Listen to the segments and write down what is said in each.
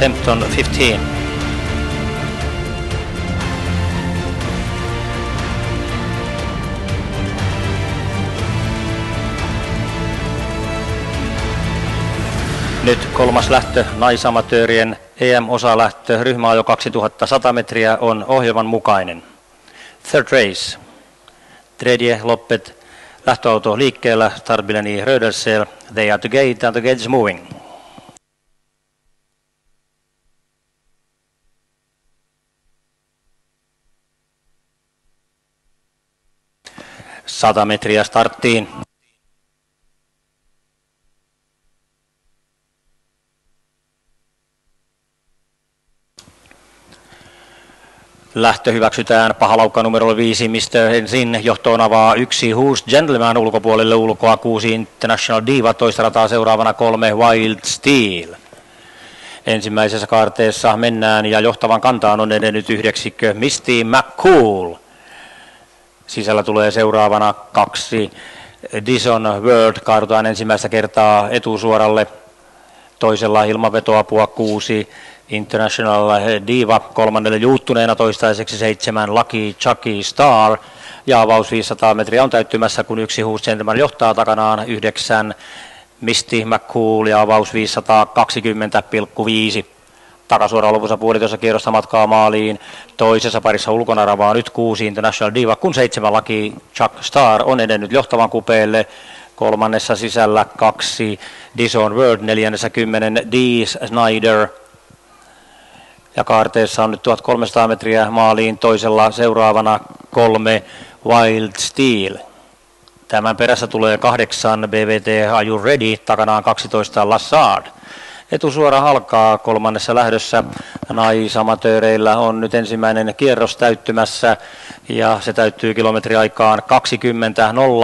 15-15. Nyt kolmas lähtö naisamatöörien EM-osalähtö, ryhmäajo 2100 metriä on ohjelman mukainen. Third race. Tredje loppet, lähtöauto liikkeellä, startbilen i Rödelsel. They are to gate and the gate is moving. Sata metriä starttiin. Lähtö hyväksytään pahalaukka numero 5, Mr. Ensin johtoon avaa 1 Who's Gentleman ulkopuolelle ulkoa 6 International Diva, toista rataa seuraavana 3 Wild Steel. Ensimmäisessä kaarteessa mennään ja johtavan kantaan on edennyt yhdeksikkö Misty McCool. Sisällä tulee seuraavana 2 Dison World, kaadutaan ensimmäistä kertaa etusuoralle. Toisella ilmavetoapua 6 International Diva, kolmannelle juuttuneena toistaiseksi 7 Lucky Chucky Star. Ja avaus 500 metriä on täyttymässä, kun 1 Who's Gentleman johtaa takanaan 9 Misty McCool ja avaus 520,5. Takasuora lopussa puolitoista kierrosta matkaa maaliin. Toisessa parissa ulkona ravaa nyt 6 International Diva, kun 7 Lucky Chuck Star on edennyt johtavan kupeelle. Kolmannessa sisällä 2 Dison World, neljännessä 10 D. Snyder. Ja kaarteessa on nyt 1300 metriä maaliin, toisella seuraavana 3 Wild Steel. Tämän perässä tulee 8 BVT Are You Ready, takanaan 12 Lassard. Etusuora halkaa kolmannessa lähdössä. Naisamatööreillä on nyt ensimmäinen kierros täyttymässä ja se täyttyy kilometriaikaan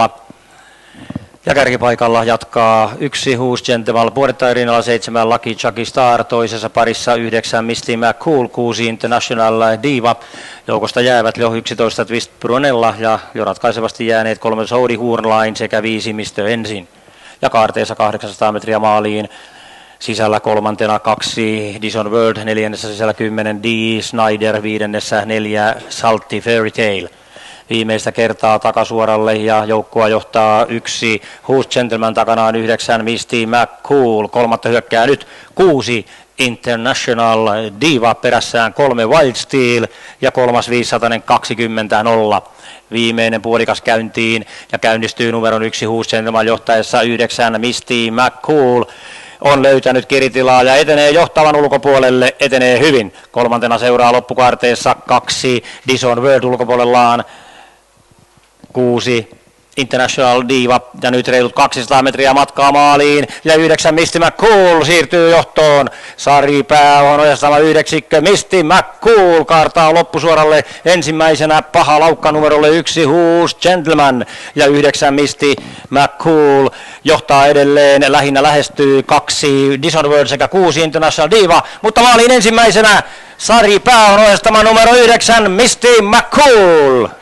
20.0. Ja kärkipaikalla jatkaa 1 Who's Gentleman, puolittain rinnalla 7 Lucky Chucky Star, toisessa parissa 9 Misty McCool, 6 International Diva. Joukosta jäävät jo 11 Twist Brunella ja jo ratkaisevasti jääneet 3 Saudi Hornline sekä 5 Mr. Ensin. Ja kaarteessa 800 metriä maaliin. Sisällä kolmantena 2 Dison World, neljännessä sisällä 10 D. Snyder, viidennessä 4 Salty Fairy Tale. Viimeistä kertaa takasuoralle ja joukkoa johtaa 1 Who's Gentleman, takanaan 9 Misty McCool. Kolmatta hyökkää nyt 6 International Diva, perässään 3 Wild Steel ja kolmas 520.0. Viimeinen puolikas käyntiin ja käynnistyy numeron 1 Who's Gentleman johtaessa 9 Misty McCool. On löytänyt kiritilaa ja etenee johtavan ulkopuolelle, etenee hyvin. Kolmantena seuraa loppukaarteessa 2 Dison World ulkopuolellaan, 6 International Diva ja nyt reilut 200 metriä matkaa maaliin ja 9 Misty McCool siirtyy johtoon. Sari Pää on ojastama yhdeksikkö. Misty McCool kaartaa loppusuoralle ensimmäisenä paha laukka numerolle 1 Who's Gentleman ja 9 Misty McCool johtaa edelleen, lähinnä lähestyy 2 Dison World sekä 6 International Diva, mutta maaliin ensimmäisenä Sari Pää on ojastama numero 9 Misty McCool.